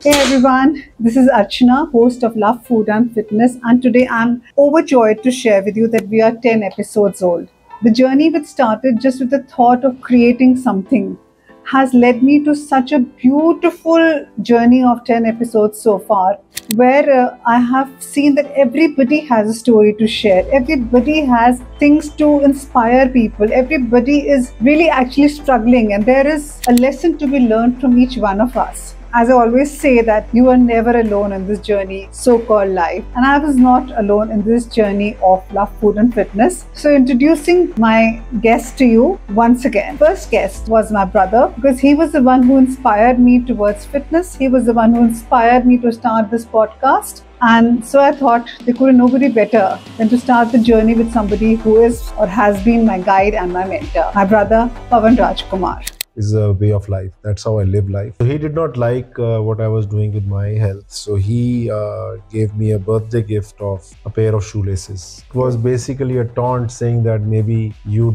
Hey everyone, this is Archana, host of Love, Food and Fitness, and today I'm overjoyed to share with you that we are 10 episodes old. The journey which started just with the thought of creating something has led me to such a beautiful journey of 10 episodes so far, where I have seen that everybody has a story to share, everybody has things to inspire people, everybody is really actually struggling, and there is a lesson to be learned from each one of us. As I always say, that you are never alone in this journey, so-called life. And I was not alone in this journey of love, food and fitness. So introducing my guest to you once again. First guest was my brother, because he was the one who inspired me towards fitness. He was the one who inspired me to start this podcast. And so I thought there could be nobody better than to start the journey with somebody who is or has been my guide and my mentor, my brother Pawan Rajkumar. Is a way of life. That's how I live life. So he did not like what I was doing with my health. So he gave me a birthday gift of a pair of shoelaces. It was basically a taunt saying that maybe you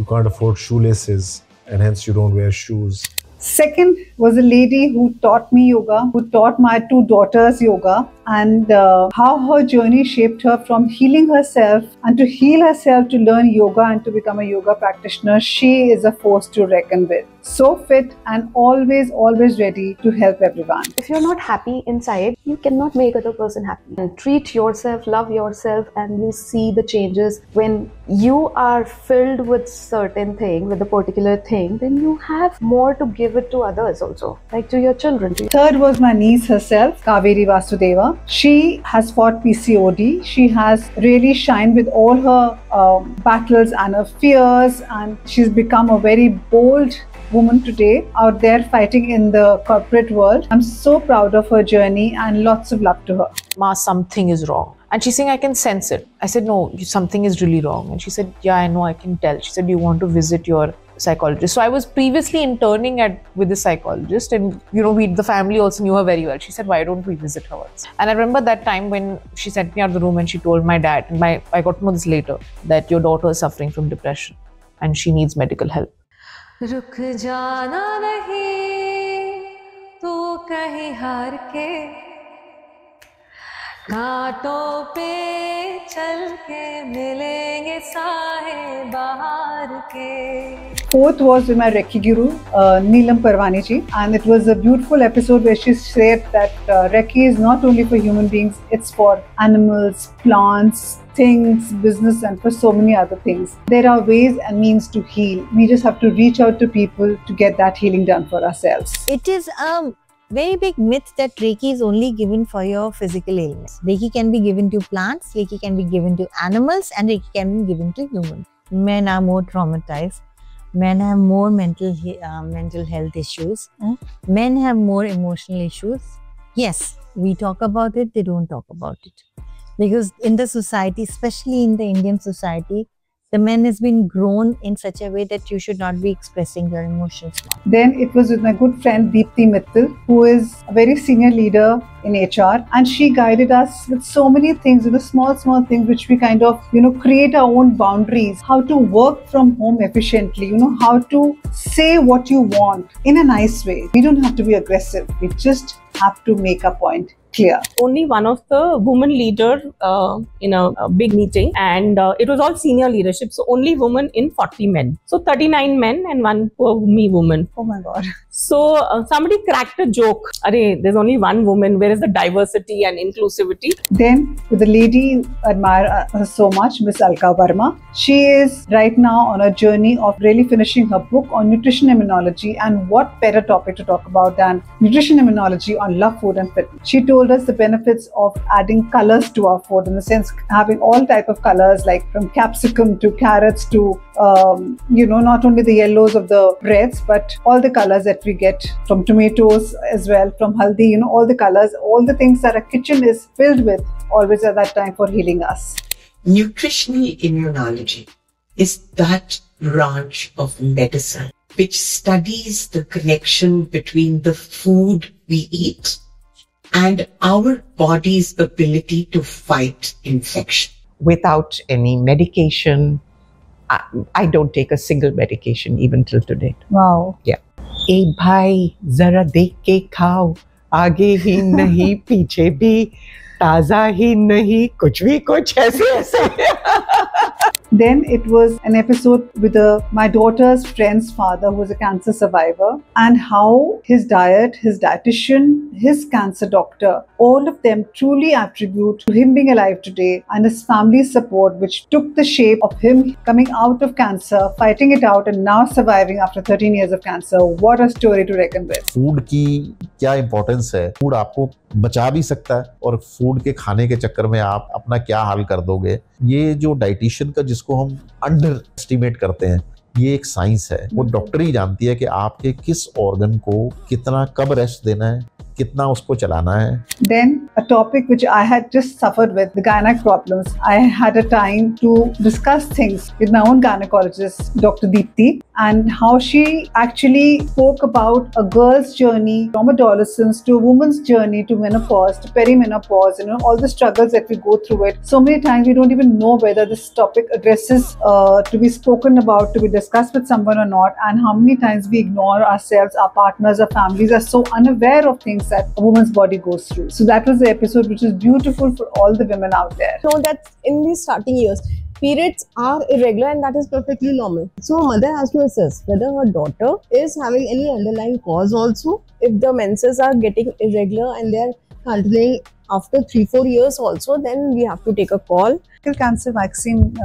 can't afford shoelaces and hence you don't wear shoes. Second was a lady who taught me yoga, who taught my two daughters yoga, and how her journey shaped her from healing herself and to heal herself to learn yoga and to become a yoga practitioner. She is a force to reckon with. So fit and always ready to help everyone. If you're not happy inside, you cannot make other person happy. And treat yourself, love yourself, and you see the changes. When you are filled with certain thing, with a particular thing, then you have more to give it to others also, like to your children. Third was my niece herself, Kaveri Vasudeva. She has fought PCOD. She has really shined with all her battles and her fears, and she's become a very bold woman today out there fighting in the corporate world. I'm so proud of her journey and lots of love to her. Ma, something is wrong. And she's saying, I can sense it. I said, no, something is really wrong. And she said, yeah, I know, I can tell. She said, do you want to visit your psychologist? So I was previously interning with the psychologist, and the family also knew her very well. She said, why don't we visit her once? And I remember that time when she sent me out of the room and she told my dad, and I got to know this later, that your daughter is suffering from depression and she needs medical help. रुक जाना नहीं तू कहीं हार के घाटों पे चल के मिलेंगे साए बाहर के. Fourth was with my Reiki Guru, Neelam Parwani ji, and it was a beautiful episode where she said that Reiki is not only for human beings, it's for animals, plants, things, business, and for so many other things. There are ways and means to heal. We just have to reach out to people to get that healing done for ourselves. It is a very big myth that Reiki is only given for your physical illness. Reiki can be given to plants, Reiki can be given to animals, and Reiki can be given to humans. Men are more traumatized. Men have more mental health issues. Men have more emotional issues. Yes, we talk about it, they don't talk about it. Because in the society, especially in the Indian society, the man has been grown in such a way that you should not be expressing your emotions. Then it was with my good friend Deepthi Mittal, who is a very senior leader in HR, and she guided us with so many things, with the small things which we kind of, create our own boundaries, how to work from home efficiently, how to say what you want in a nice way. We don't have to be aggressive. We just have to make a point clear. Only one of the women leader in a big meeting, and it was all senior leadership, so only women in 40 men. So 39 men and one poor me woman. Oh my God. So somebody cracked a joke. There's only one woman. Where is the diversity and inclusivity? Then with the lady I admire her so much, Miss Alka Verma. She is right now on a journey of really finishing her book on nutrition immunology, and what better topic to talk about than nutrition immunology on love, food and fitness. She told us the benefits of adding colors to our food, in the sense having all type of colors, like from capsicum to carrots to not only the yellows of the breads, but all the colors that we get from tomatoes as well, from haldi, all the colors, all the things that a kitchen is filled with always at that time for healing us. Nutritional immunology is that branch of medicine which studies the connection between the food we eat and our body's ability to fight infection. Without any medication, I don't take a single medication even till today. Wow. Yeah. ए भाई जरा देख के खाओ आगे ही नहीं पीछे भी, ताजा ही नहीं कुछ भी कुछ, ऐसे ऐसे. Then it was an episode with my daughter's friend's father, who was a cancer survivor, and how his diet, his dietitian, his cancer doctor, all of them truly attribute to him being alive today, and his family's support, which took the shape of him coming out of cancer, fighting it out, and now surviving after 13 years of cancer. What a story to reckon with. Food की क्या importance है. Food आपको बचा भी सकता है और food के खाने के चक्कर में आप अपना क्या हाल कर दोगे. ये जो डाइटिशियन का, जिसको हम अंडर एस्टिमेट करते हैं, ये एक साइंस है. वो डॉक्टर ही जानती है कि आपके किस ऑर्गन को कितना कब रेस्ट देना है, कितना उसको चलाना है. Then a topic which I had just suffered with, the gynec problems. I had a time to discuss things with my own gynecologist, Dr. Deepti, and how she actually spoke about a girl's journey from adolescence to a woman's journey to menopause, to perimenopause, all the struggles that we go through it. So many times we don't even know whether this topic addresses to be spoken about, to be discussed with someone or not, and how many times we ignore ourselves, our partners, our families are so unaware of things that a woman's body goes through. So that was the episode, which is beautiful for all the women out there. Know that in these starting years, periods are irregular, and that is perfectly normal. So a mother has to assess whether her daughter is having any underlying cause also. If the menses are getting irregular and they are continuing after 3-4 years also, then we have to take a call. Cervical cancer vaccine.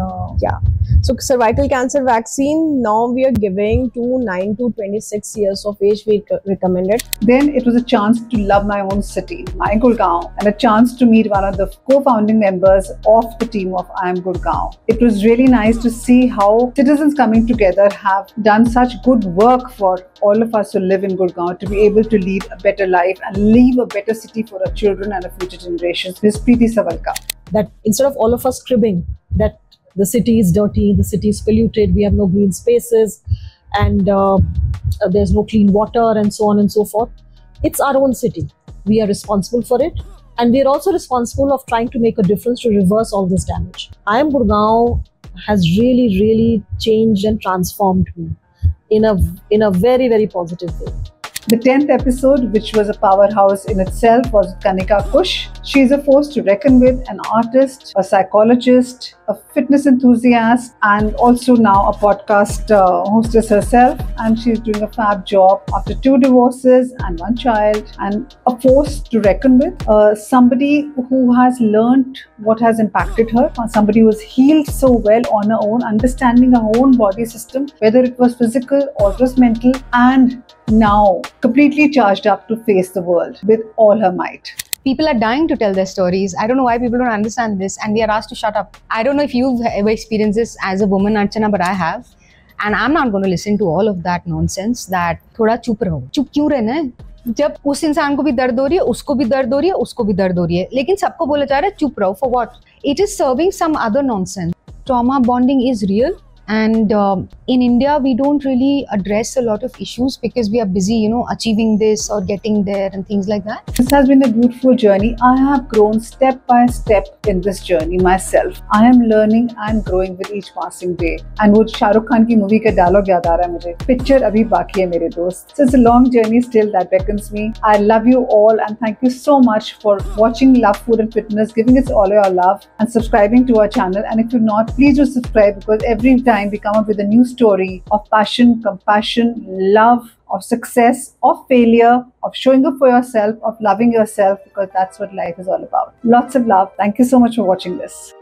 So cervical cancer vaccine, now we are giving to 9 to 26 years of age, we recommend it. Then it was a chance to love my own city, my Gurgaon, and a chance to meet one of the co-founding members of the team of I Am Gurgaon. It was really nice to see how citizens coming together have done such good work for all of us who live in Gurgaon to be able to lead a better life and leave a better city for our children and our future generations. This is Preeti Savalka. That instead of all of us cribbing that the city is dirty, the city is polluted, we have no green spaces, and there's no clean water, and so on and so forth. It's our own city. We are responsible for it, and we are also responsible of trying to make a difference to reverse all this damage. I Am Gurgaon has really, really changed and transformed me in a very, very positive way. The 10th episode, which was a powerhouse in itself, was Kanika Kush. She is a force to reckon with, an artist, a psychologist, a fitness enthusiast, and also now a podcast hostess herself. And she's doing a fab job after 2 divorces and 1 child, and a force to reckon with. Somebody who has learned what has impacted her, somebody who has healed so well on her own, understanding her own body system, whether it was physical or it was mental, and now completely charged up to face the world with all her might. People are dying to tell their stories. I don't know why people don't understand this, and we are asked to shut up. I don't know if you've ever experienced this as a woman, Archana, but I have. And I'm not going to listen to all of that nonsense that थोड़ा चुप रहो. चुप क्यों रहना है? जब उस इंसान को भी दर्द हो रही है, उसको भी दर्द हो रही है, उसको भी दर्द हो रही है, लेकिन सबको बोला जा रहा है चुप रहो. For what? It is serving some other nonsense. Trauma bonding is real. And in India, we don't really address a lot of issues because we are busy, achieving this or getting there and things like that. This has been a beautiful journey. I have grown step by step in this journey myself. I am learning and growing with each passing day. And वो शाहरुख खान की movie का dialogue याद आ रहा है मुझे. Picture अभी बाकी है मेरे दोस्त. So it's a long journey still that beckons me. I love you all and thank you so much for watching Love Food and Fitness, giving it all your love and subscribing to our channel. And if you're not, please do subscribe, because every time we come up with a new story of passion, compassion, love, of success, of failure, of showing up for yourself, of loving yourself, because that's what life is all about. Lots of love. Thank you so much for watching this.